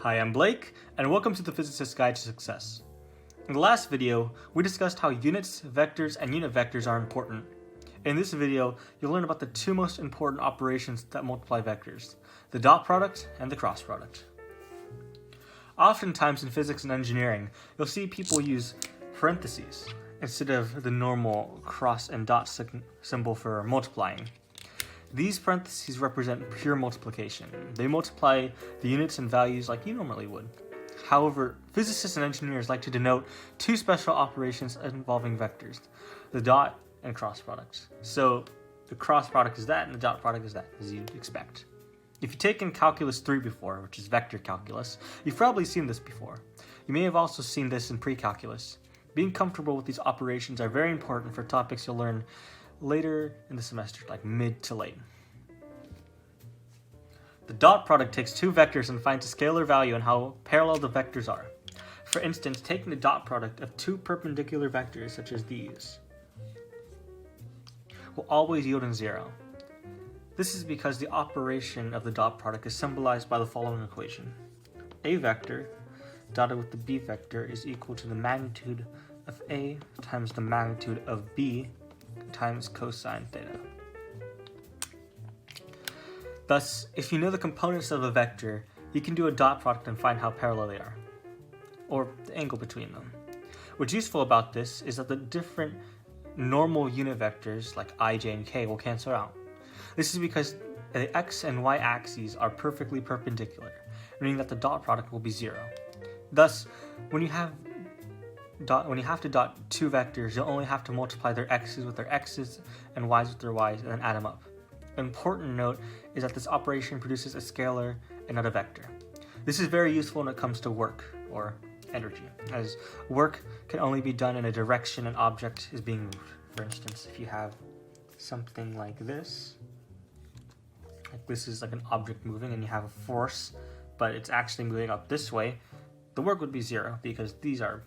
Hi, I'm Blake, and welcome to the Physicist's Guide to Success. In the last video, we discussed how units, vectors, and unit vectors are important. In this video, you'll learn about the two most important operations that multiply vectors, the dot product and the cross product. Oftentimes in physics and engineering, you'll see people use parentheses instead of the normal cross and dot symbol for multiplying. These parentheses represent pure multiplication. They multiply the units and values like you normally would. However, physicists and engineers like to denote two special operations involving vectors, the dot and cross products. So the cross product is that and the dot product is that, as you'd expect. If you've taken Calculus 3 before, which is vector calculus, you've probably seen this before. You may have also seen this in pre-calculus. Being comfortable with these operations are very important for topics you'll learn later in the semester, like mid to late. The dot product takes two vectors and finds a scalar value and how parallel the vectors are. For instance, taking the dot product of two perpendicular vectors, such as these, will always yield in 0. This is because the operation of the dot product is symbolized by the following equation. A vector dotted with the b vector is equal to the magnitude of A times the magnitude of B times cosine theta. Thus, if you know the components of a vector, you can do a dot product and find how parallel they are, or the angle between them. What's useful about this is that the different normal unit vectors, like I, j, and k, will cancel out. This is because the x and y axes are perfectly perpendicular, meaning that the dot product will be 0. Thus, when you have to dot two vectors, you'll only have to multiply their x's with their x's and y's with their y's and then add them up. An important note is that this operation produces a scalar and not a vector. This is very useful when it comes to work, or energy, as work can only be done in a direction an object is being moved. For instance, if you have something like this is like an object moving and you have a force, but it's actually moving up this way, the work would be 0 because these are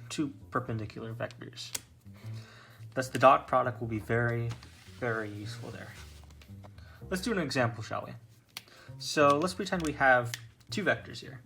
two perpendicular vectors. Thus the dot product will be very, very useful there. Let's do an example, shall we? So let's pretend we have two vectors here.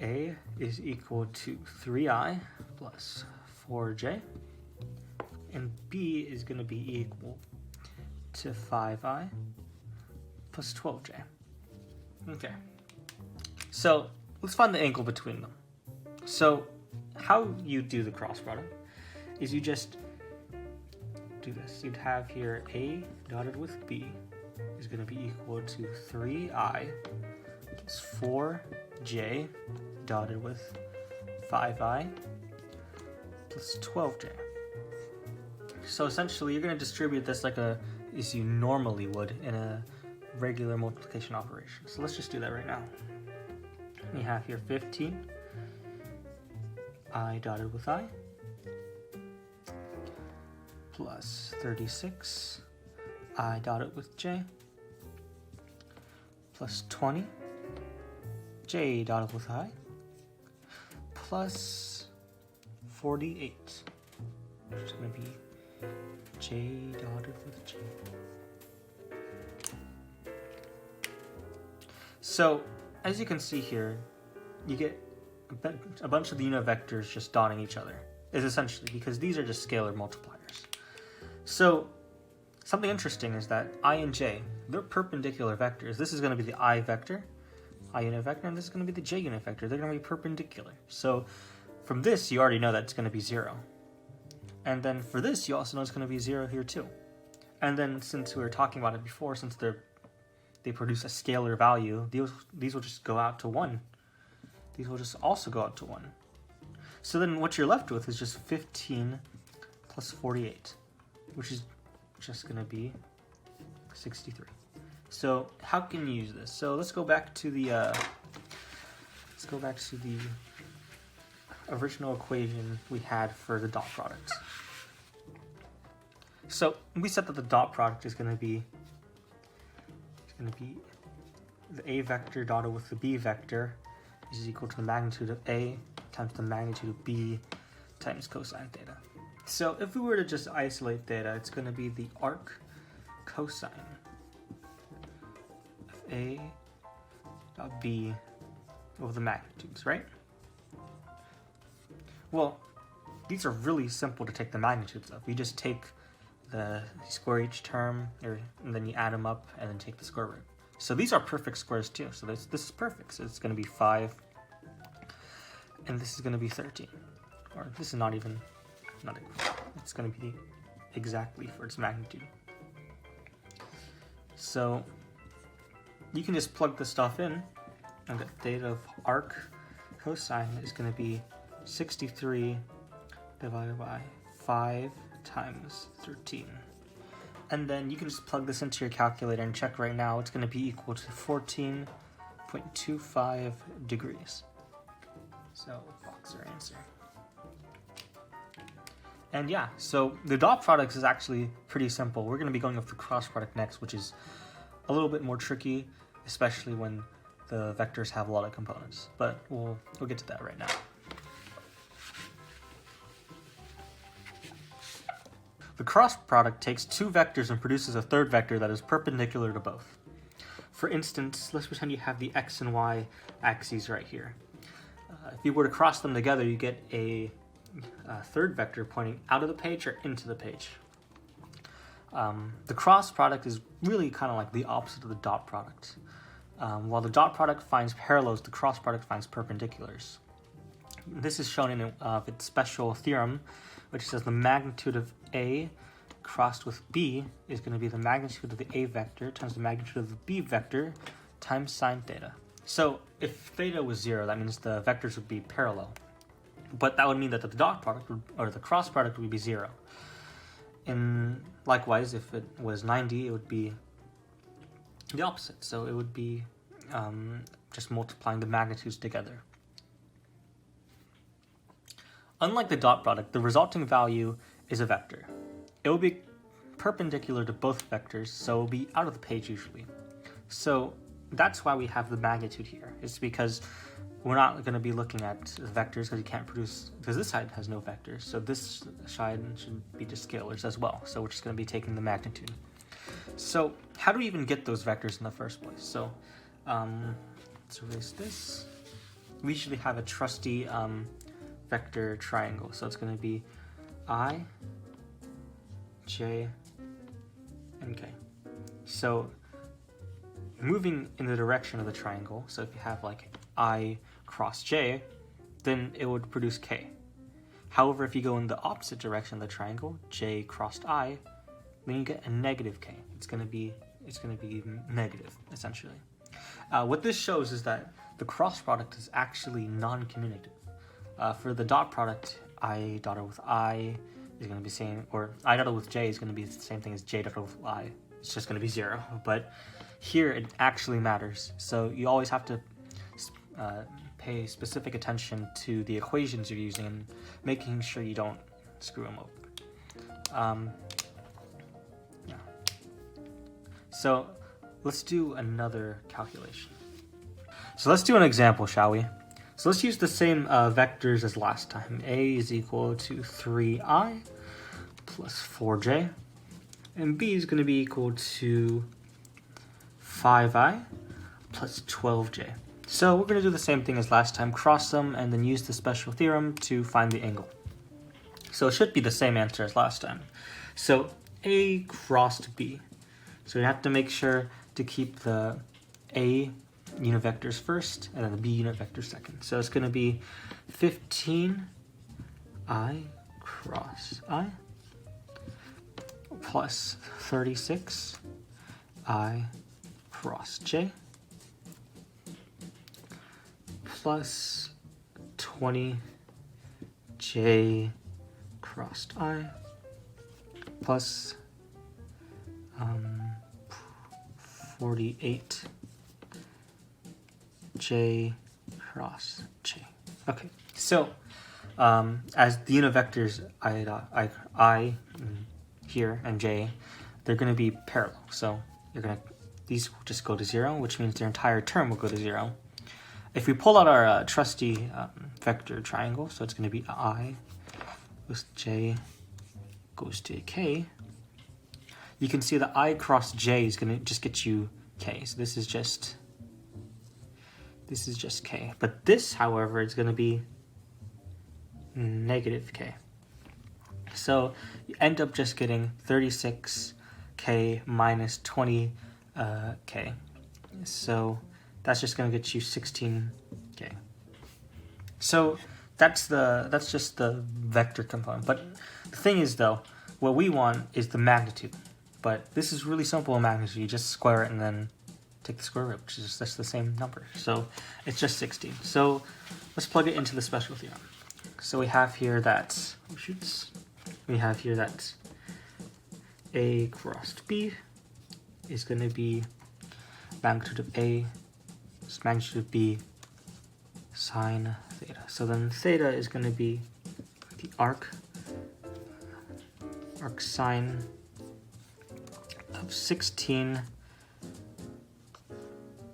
A is equal to 3i plus 4j, and B is going to be equal to 5i plus 12j. Okay, so let's find the angle between them. So how you do the cross product is you just do this. You'd have here A dotted with B is going to be equal to 3i plus 4j dotted with 5i plus 12j. So essentially you're going to distribute this as you normally would in a regular multiplication operation. So let's just do that right now. We have here 15 I dotted with I plus 36 I dotted with j plus 20 j dotted with I plus 48, which is going to be j dotted with j. So as you can see here, you get a bunch of the unit vectors just dotting each other, is essentially because these are just scalar multipliers. So something interesting is that I and j, they're perpendicular vectors. This is going to be the I vector, I unit vector, and this is going to be the j unit vector. They're going to be perpendicular. So from this, you already know that it's going to be 0. And then for this, you also know it's going to be 0 here too. And then since we were talking about it before, since they produce a scalar value, these will just go out to 1. These will just also go out to 1. So then what you're left with is just 15 plus 48, which is just going to be 63. So how can you use this? So let's go back to the original equation we had for the dot product. So we said that the dot product is going to be the A vector dotted with the B vector is equal to the magnitude of A times the magnitude of B times cosine theta. So if we were to just isolate theta, it's going to be the arc cosine of A dot B over the magnitudes, right? Well, these are really simple to take the magnitudes of. You just take square each term, and then you add them up, and then take the square root. So these are perfect squares too. So this is perfect. So it's going to be 5, and this is going to be 13. Or this is not even. It's going to be exactly for its magnitude. So you can just plug this stuff in, and the theta of arc cosine is going to be 63 divided by 5 times 13. And then you can just plug this into your calculator and check right now. It's going to be equal to 14.25 degrees. So box our answer. And yeah, so the dot product is actually pretty simple. We're going to be going with the cross product next, which is a little bit more tricky, especially when the vectors have a lot of components. But we'll get to that right now. The cross product takes two vectors and produces a third vector that is perpendicular to both. For instance, let's pretend you have the x and y axes right here. If you were to cross them together, you get a third vector pointing out of the page or into the page. The cross product is really kind of like the opposite of the dot product. While the dot product finds parallels, the cross product finds perpendiculars. This is shown in its special theorem, which says the magnitude of A crossed with B is going to be the magnitude of the A vector times the magnitude of the B vector times sine theta. So if theta was 0, that means the vectors would be parallel. But that would mean that the dot product or the cross product would be 0. And likewise, if it was 90, it would be the opposite. So it would be just multiplying the magnitudes together. Unlike the dot product, the resulting value is a vector. It will be perpendicular to both vectors, so it will be out of the page usually. So that's why we have the magnitude here. It's because we're not going to be looking at the vectors because you can't produce, because this side has no vectors. So this side should be just scalars as well. So we're just going to be taking the magnitude. So how do we even get those vectors in the first place? So let's erase this. We usually have a trusty vector triangle. So it's going to be I, J, and K. So moving in the direction of the triangle, so if you have like I cross J, then it would produce K. However, if you go in the opposite direction of the triangle, J crossed I, then you get a negative K. It's going to be negative, essentially. What this shows is that the cross product is actually non-commutative. For the dot product, I dotted with I is going to be the same, or I dotted with J is going to be the same thing as J dotted with I. It's just going to be 0. But here it actually matters. So you always have to pay specific attention to the equations you're using and making sure you don't screw them over. Yeah. So let's do another calculation. So let's do an example, shall we? So let's use the same vectors as last time. A is equal to 3i plus 4j, and b is going to be equal to 5i plus 12j. So we're going to do the same thing as last time, cross them, and then use the special theorem to find the angle. So it should be the same answer as last time. So A crossed B. So we have to make sure to keep the A unit vectors first, and then the B unit vector second. So it's going to be 15i cross I plus 36i cross J plus 20j crossed I plus 48j cross J. Okay, so as the unit vectors I here and J, they're going to be parallel. So these will just go to 0, which means their entire term will go to 0. If we pull out our trusty vector triangle, so it's going to be I plus J goes to K, you can see that I cross J is going to just get you K. So this is just This is just k. But this, however, is going to be negative k. So you end up just getting 36k minus 20k. So that's just going to get you 16k. So that's just the vector component. But the thing is, though, what we want is the magnitude. But this is really simple in magnitude. You just square it and then take the square root, which is just the same number. So it's just 16. So let's plug it into the special theorem. So we have here that, A crossed B is going to be magnitude of A is magnitude of B sine theta. So then theta is going to be the arc sine of 16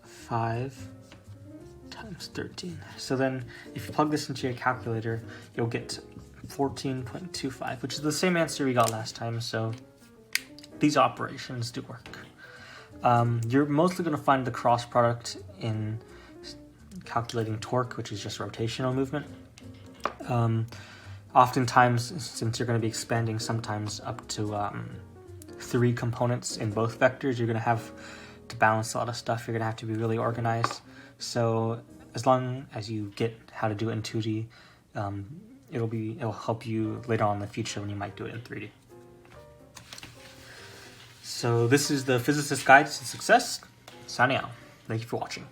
5 times 13. So then if you plug this into your calculator, you'll get 14.25, which is the same answer we got last time. So these operations do work. You're mostly going to find the cross product in calculating torque, which is just rotational movement. Oftentimes, since you're going to be expanding sometimes up to 3 components in both vectors, you're going to have to balance a lot of stuff. You're going to have to be really organized. So as long as you get how to do it in 2D, it'll help you later on in the future when you might do it in 3D. So this is the Physicist Guide to Success. Signing out. Thank you for watching.